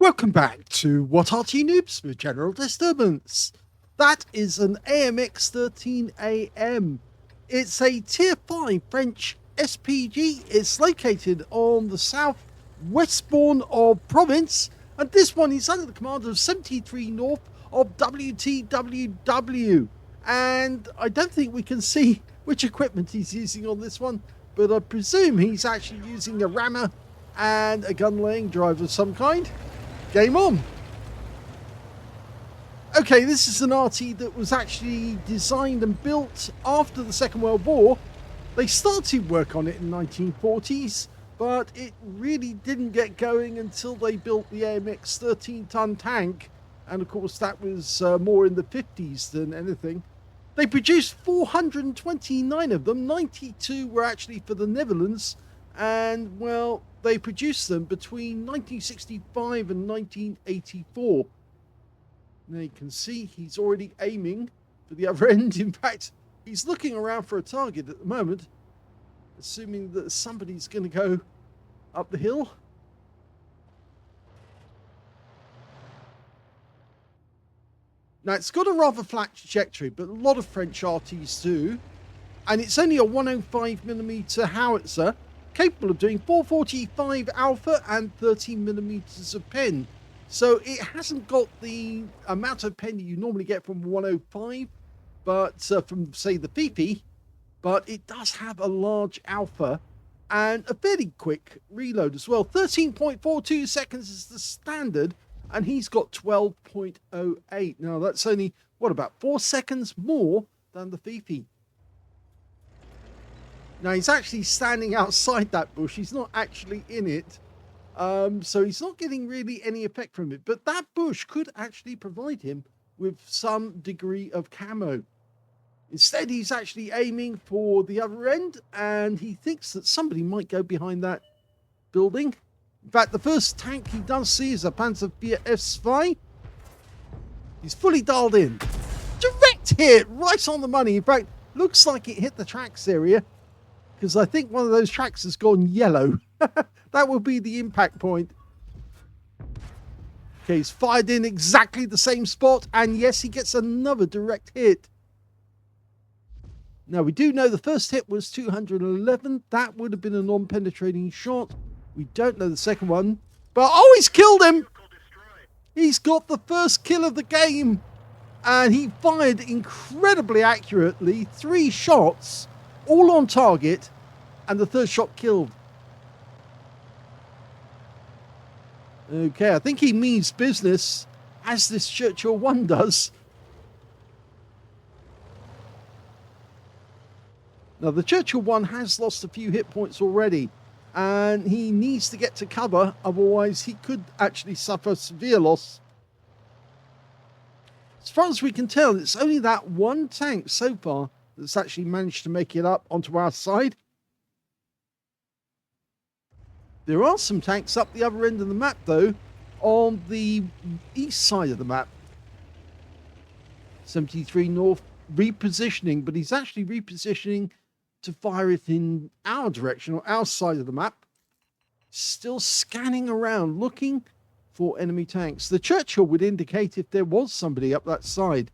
Welcome back to What Arty Noobs with General Disturbance. That is an AMX 13AM. It's a Tier 5 French SPG. It's located on the southwestbourne of province, and this one is under the command of 73north of WTWW. And I don't think we can see which equipment he's using on this one, but I presume he's actually using a rammer and a gun laying drive of some kind. Game on. Okay, this is an Arty that was actually designed and built after the Second World War. They started work on it in the 1940s, but it really didn't get going until they built the AMX 13-ton tank, and of course that was more in the 50s than anything. They produced 429 of them. 92 were actually for the Netherlands, and well, they produced them between 1965 and 1984. Now you can see he's already aiming for the other end. In fact, he's looking around for a target at the moment, assuming that somebody's going to go up the hill. Now it's got a rather flat trajectory, but a lot of French Artys do, and it's only a 105mm howitzer, capable of doing 445 alpha and 13mm of pen. So it hasn't got the amount of pen you normally get from 105, but from say the PP, but it does have a large alpha and a fairly quick reload as well. 13.42 seconds is the standard, and he's got 12.08. Now that's only, what, about 4 seconds more than the Fifi. Now he's actually standing outside that bush. He's not actually in it. So he's not getting really any effect from it. But that bush could actually provide him with some degree of camo. Instead, he's actually aiming for the other end, and he thinks that somebody might go behind that building. In fact, the first tank he does see is a Panzer IV F2. He's fully dialed in. Direct hit, right on the money. In fact, looks like it hit the tracks area, because I think one of those tracks has gone yellow. That will be the impact point. Okay, he's fired in exactly the same spot, and yes, he gets another direct hit. Now, we do know the first hit was 211. That would have been a non-penetrating shot. We don't know the second one. But, oh, he's killed him! He's got the first kill of the game. And he fired incredibly accurately. 3 shots, all on target, and the third shot killed. Okay, I think he means business, as this Churchill 1 does. Now, the Churchill 1 has lost a few hit points already, and he needs to get to cover, otherwise he could actually suffer severe loss. As far as we can tell, it's only that one tank so far that's actually managed to make it up onto our side. There are some tanks up the other end of the map, though, on the east side of the map. 73 North repositioning, but he's actually repositioning to fire it in our direction, or our side of the map. Still scanning around, looking for enemy tanks. The Churchill would indicate if there was somebody up that side.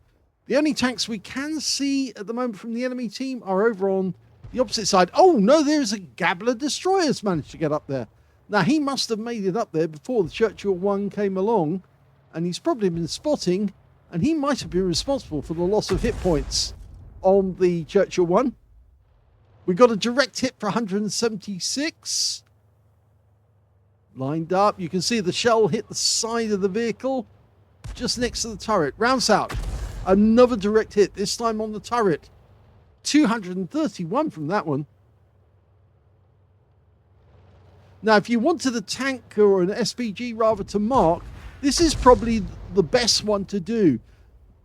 The only tanks we can see at the moment from the enemy team are over on the opposite side. Oh, no, there's a Gabler destroyer that's managed to get up there. Now, he must have made it up there before the Churchill 1 came along, and he's probably been spotting, and he might have been responsible for the loss of hit points on the Churchill 1. We got a direct hit for 176. Lined up. You can see the shell hit the side of the vehicle, just next to the turret. Rounds out. Another direct hit, this time on the turret. 231 from that one. Now, if you wanted a tank or an SPG rather to mark, this is probably the best one to do.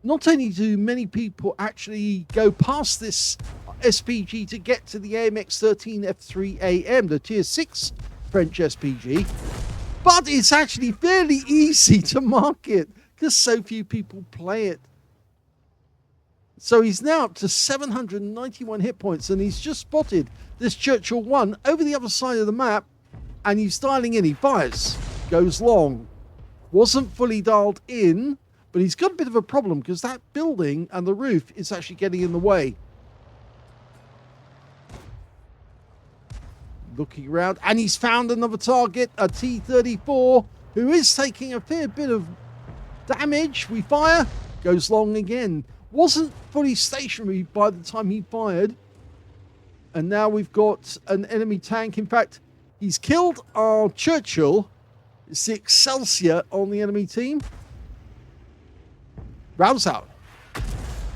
Not only do many people actually go past this SPG to get to the AMX 13 F3AM, the Tier 6 French SPG, but it's actually fairly easy to mark it because so few people play it. So he's now up to 791 hit points, and he's just spotted this Churchill 1 over the other side of the map, and he's dialing in. He fires, goes long. wasn't fully dialed in, but he's got a bit of a problem because that building and the roof is actually getting in the way. Looking around, and he's found another target, a T-34, who is taking a fair bit of damage. We fire, goes long again. Wasn't fully stationary by the time he fired. And now we've got an enemy tank. In fact, he's killed our Churchill. It's the Excelsior on the enemy team. Rounds out.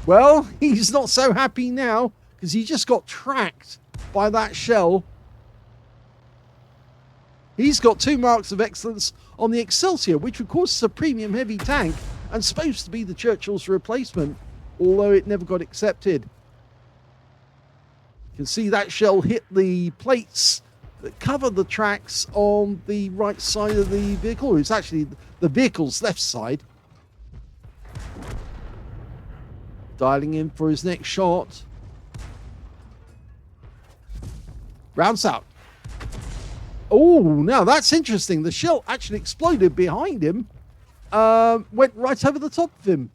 Well, he's not so happy now because he just got tracked by that shell. He's got 2 marks of excellence on the Excelsior, which of course is a premium heavy tank and supposed to be the Churchill's replacement, although it never got accepted. You can see that shell hit the plates that cover the tracks on the right side of the vehicle. It's actually the vehicle's left side. Dialing in for his next shot. Rounds out. Oh, now that's interesting. The shell actually exploded behind him. Went right over the top of him.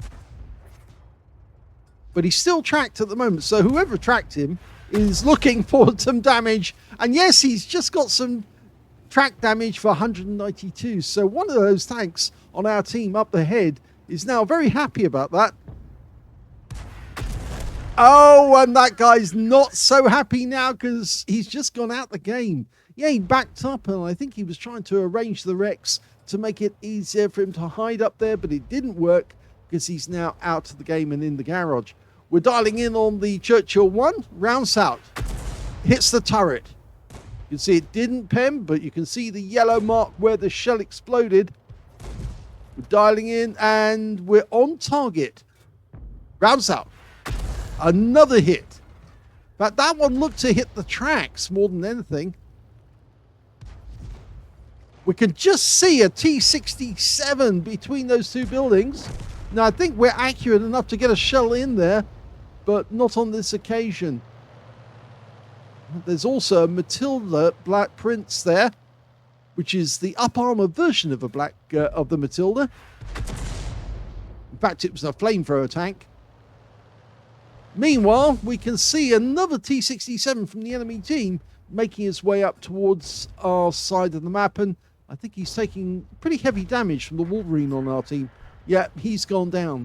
But he's still tracked at the moment. So whoever tracked him is looking for some damage. And yes, he's just got some track damage for 192. So one of those tanks on our team up ahead is now very happy about that. Oh, and that guy's not so happy now because he's just gone out the game. Yeah, he backed up, and I think he was trying to arrange the wrecks to make it easier for him to hide up there, but it didn't work because he's now out of the game and in the garage. We're dialing in on the Churchill 1. Rounds out. Hits the turret. You can see it didn't pen, but you can see the yellow mark where the shell exploded. We're dialing in, and we're on target. Rounds out. Another hit. But that one looked to hit the tracks more than anything. We can just see a T-67 between those two buildings. Now, I think we're accurate enough to get a shell in there, but not on this occasion. There's also a Matilda Black Prince there, which is the up armor version of of the Matilda. In fact, it was a flamethrower tank. Meanwhile, we can see another T-67 from the enemy team making his way up towards our side of the map, and I think he's taking pretty heavy damage from the Wolverine on our team. Yeah, he's gone down.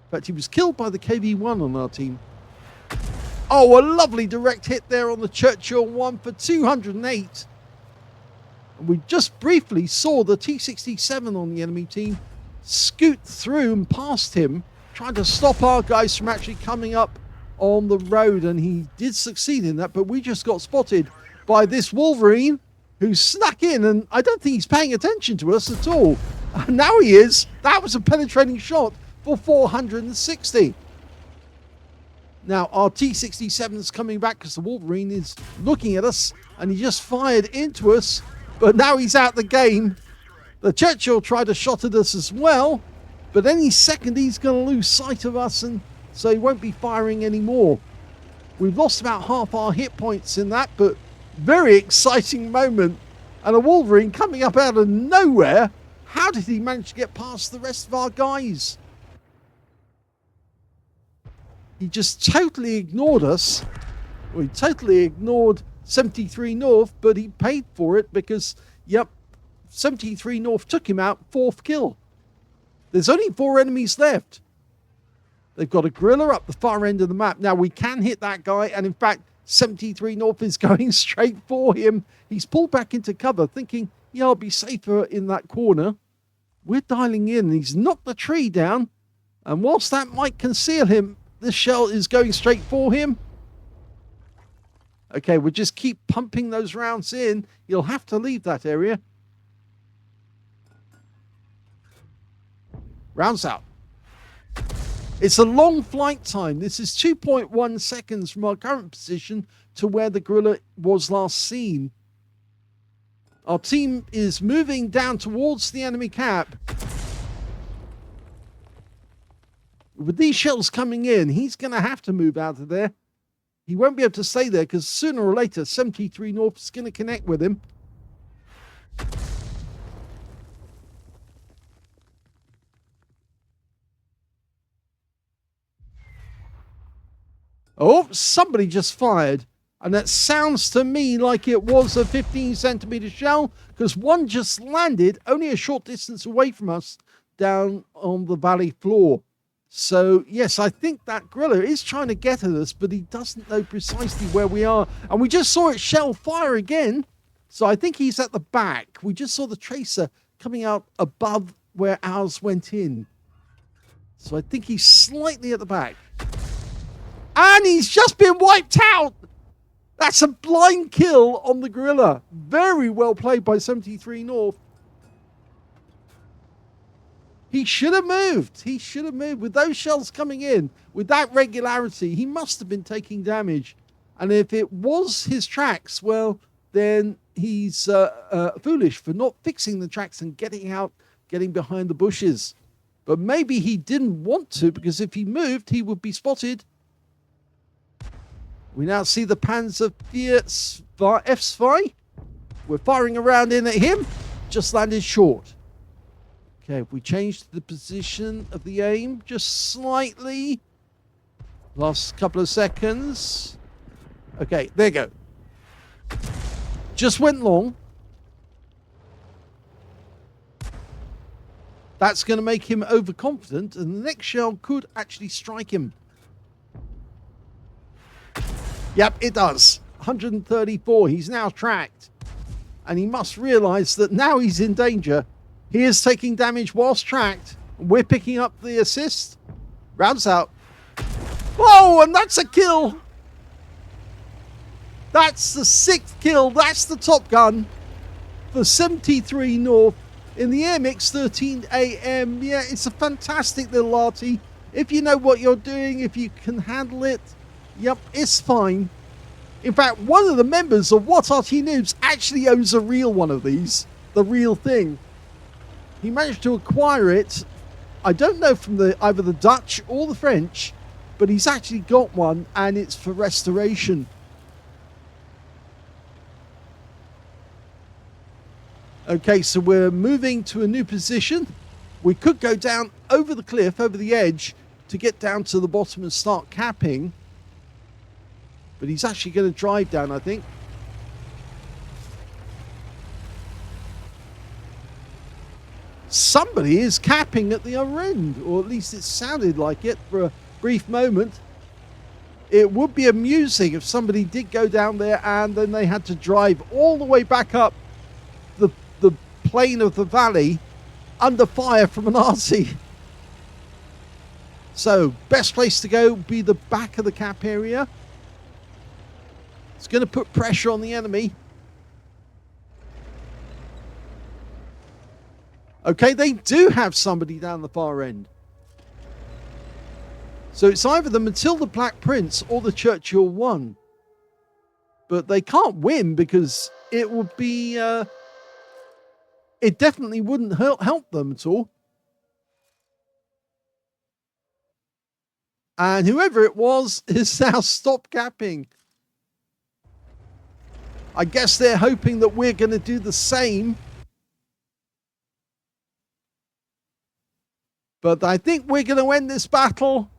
In fact, he was killed by the KV-1 on our team. Oh, a lovely direct hit there on the Churchill 1 for 208. And we just briefly saw the T-67 on the enemy team scoot through and past him, trying to stop our guys from actually coming up on the road, and he did succeed in that, but we just got spotted by this Wolverine who snuck in, and I don't think he's paying attention to us at all. Now he is. That was a penetrating shot for 460. Now our T-67 is coming back because the Wolverine is looking at us, and he just fired into us, but now he's out the game. The Churchill tried a shot at us as well, but any second he's going to lose sight of us, and so he won't be firing anymore. We've lost about half our hit points in that, but very exciting moment. And a Wolverine coming up out of nowhere. How did he manage to get past the rest of our guys? He just totally ignored us. Well, he totally ignored 73 North, but he paid for it because, yep, 73 North took him out, 4th kill. There's only 4 enemies left. They've got a gorilla up the far end of the map. Now, we can hit that guy, and in fact, 73 North is going straight for him. He's pulled back into cover, thinking, yeah, I'll be safer in that corner. We're dialing in. He's knocked the tree down, and whilst that might conceal him, this shell is going straight for him. Okay, we'll just keep pumping those rounds in. He'll have to leave that area. Rounds out. It's a long flight time. This is 2.1 seconds from our current position to where the gorilla was last seen. Our team is moving down towards the enemy cap. With these shells coming in, he's going to have to move out of there. He won't be able to stay there because sooner or later 73 North is going to connect with him. Oh, somebody just fired. And that sounds to me like it was a 15-centimeter shell, because one just landed only a short distance away from us down on the valley floor. So, yes, I think that gorilla is trying to get at us, but he doesn't know precisely where we are. And we just saw it shell fire again. So I think he's at the back. We just saw the tracer coming out above where ours went in. So I think he's slightly at the back. And he's just been wiped out! That's a blind kill on the gorilla. Very well played by 73north. He should have moved. He should have moved. With those shells coming in, with that regularity, he must have been taking damage. And if it was his tracks, well, then he's foolish for not fixing the tracks and getting out, getting behind the bushes. But maybe he didn't want to, because if he moved, he would be spotted. We now see the Panzer F2. We're firing around in at him. Just landed short. Okay, if we change the position of the aim just slightly. Last couple of seconds. Okay, there you go. Just went long. That's going to make him overconfident, and the next shell could actually strike him. Yep, it does. 134. He's now tracked. And he must realize that now he's in danger. He is taking damage whilst tracked. We're picking up the assist. Rounds out. Oh, and that's a kill. That's the 6th kill. That's the top gun for 73north in the AMX 13 AM. Yeah, it's a fantastic little Arty. If you know what you're doing, if you can handle it, yep, it's fine. In fact, one of the members of What Arty Noobs actually owns a real one of these. The real thing. He managed to acquire it, I don't know from either the Dutch or the French, but he's actually got one, and it's for restoration. Okay, so we're moving to a new position. We could go down over the cliff, over the edge, to get down to the bottom and start capping. But he's actually going to drive down, I think. Somebody is capping at the other end, or at least it sounded like it for a brief moment. It would be amusing if somebody did go down there and then they had to drive all the way back up the plane of the valley under fire from an Arty. So, best place to go would be the back of the cap area. It's going to put pressure on the enemy. Okay, they do have somebody down the far end. So it's either the Matilda Black Prince or the Churchill 1. But they can't win because it would be... it definitely wouldn't help them at all. And whoever it was is now stop capping. I guess they're hoping that we're going to do the same. But I think we're going to end this battle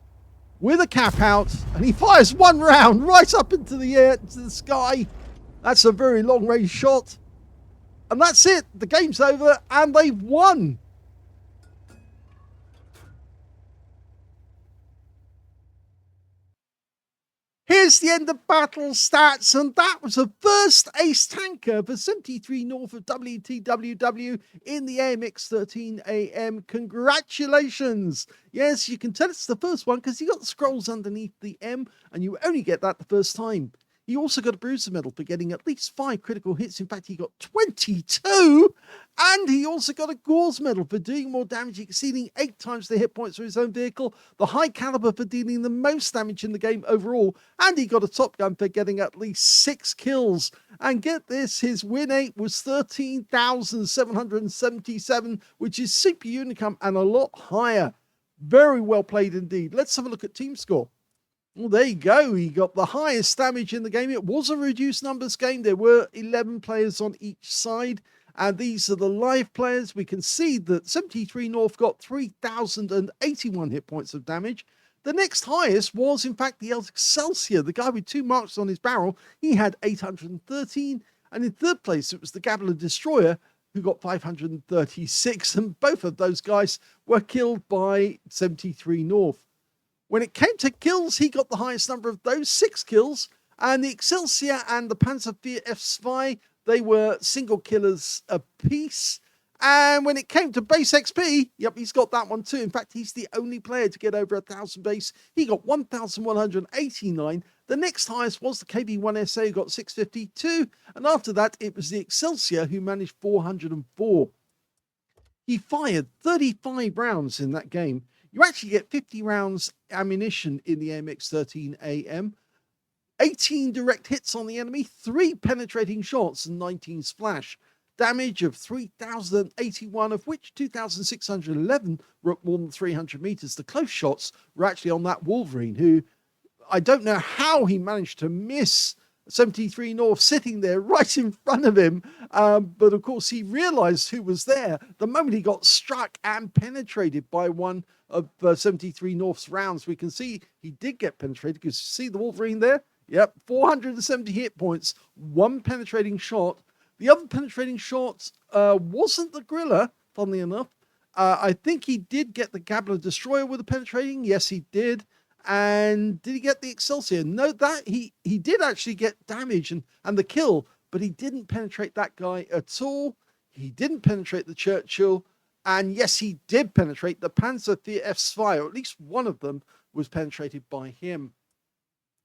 with a cap out. And he fires one round right up into the air, into the sky. That's a very long range shot. And that's it. The game's over and they've won. Here's the end of battle stats, and that was the first ace tanker for 73north of WTWW in the AMX 13 AM. Congratulations! Yes, you can tell it's the first one because you got the scrolls underneath the M, and you only get that the first time. He also got a Bruiser medal for getting at least 5 critical hits. In fact, he got 22. And he also got a Gauze medal for doing more damage, exceeding 8 times the hit points for his own vehicle. The High Caliber for dealing the most damage in the game overall. And he got a Top Gun for getting at least 6 kills. And get this, his win rate was 13,777, which is super unicum and a lot higher. Very well played indeed. Let's have a look at team score. Well, there you go. He got the highest damage in the game. It was a reduced numbers game. There were 11 players on each side. And these are the live players. We can see that 73north got 3,081 hit points of damage. The next highest was, in fact, the Excelsior, the guy with 2 marks on his barrel. He had 813. And in third place, it was the Gabler Destroyer, who got 536. And both of those guys were killed by 73north. When it came to kills, he got the highest number of those, 6 kills. And the Excelsior and the Panzerwehr F2, they were single killers apiece. And when it came to base XP, yep, he's got that one too. In fact, he's the only player to get over 1,000 base. He got 1,189. The next highest was the KB1SA, who got 652. And after that, it was the Excelsior, who managed 404. He fired 35 rounds in that game. You actually get 50 rounds ammunition in the AMX 13AM. 18 direct hits on the enemy, 3 penetrating shots, and 19 splash. Damage of 3,081, of which 2,611 were at more than 300 meters. The close shots were actually on that Wolverine, who I don't know how he managed to miss 73north sitting there right in front of him. But of course, he realized who was there the moment he got struck and penetrated by one of 73north's rounds. We can see he did get penetrated because you see the Wolverine there? Yep, 470 hit points, 1 penetrating shot. The other penetrating shot wasn't the Gorilla, funnily enough. I think he did get the Gabler Destroyer with the penetrating. Yes, he did. And did he get the Excelsior? No, that he did actually get damage and the kill, but he didn't penetrate that guy at all. He didn't penetrate the Churchill. And yes, he did penetrate the Panzerwehr F2, or at least one of them was penetrated by him.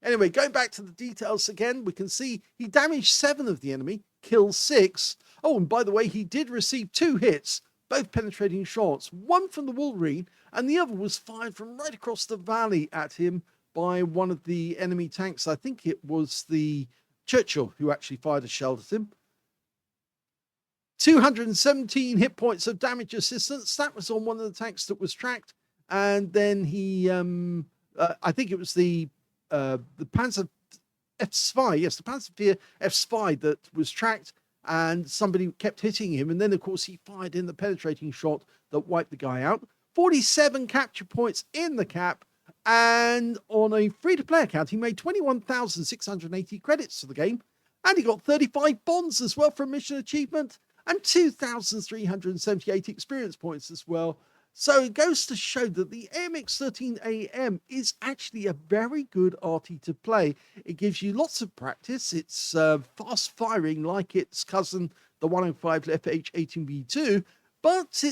Anyway, going back to the details again, we can see he damaged 7 of the enemy, killed 6. Oh, and by the way, he did receive 2 hits, both penetrating shots. One from the Wolverine, and the other was fired from right across the valley at him by one of the enemy tanks. I think it was the Churchill who actually fired a shell at him. 217 hit points of damage assistance. That was on one of the tanks that was tracked. And then he, I think it was the Panzer F2, yes, the Panzerwehr F2 that was tracked, and somebody kept hitting him. And then, of course, he fired in the penetrating shot that wiped the guy out. 47 capture points in the cap. And on a free-to-play account, he made 21,680 credits to the game. And he got 35 bonds as well for a mission achievement, and 2,378 experience points as well. So it goes to show that the AMX 13AM is actually a very good Arty to play. It gives you lots of practice. It's fast firing like its cousin, the 105 FH18V2, but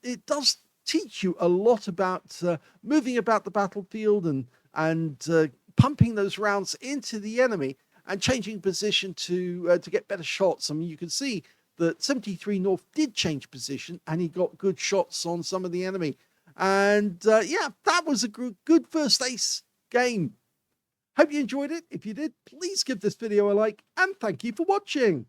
it does teach you a lot about moving about the battlefield and pumping those rounds into the enemy and changing position to get better shots. I mean, you can see that 73north did change position and he got good shots on some of the enemy. And yeah, that was a good first ace game. Hope you enjoyed it. If you did, please give this video a like and thank you for watching.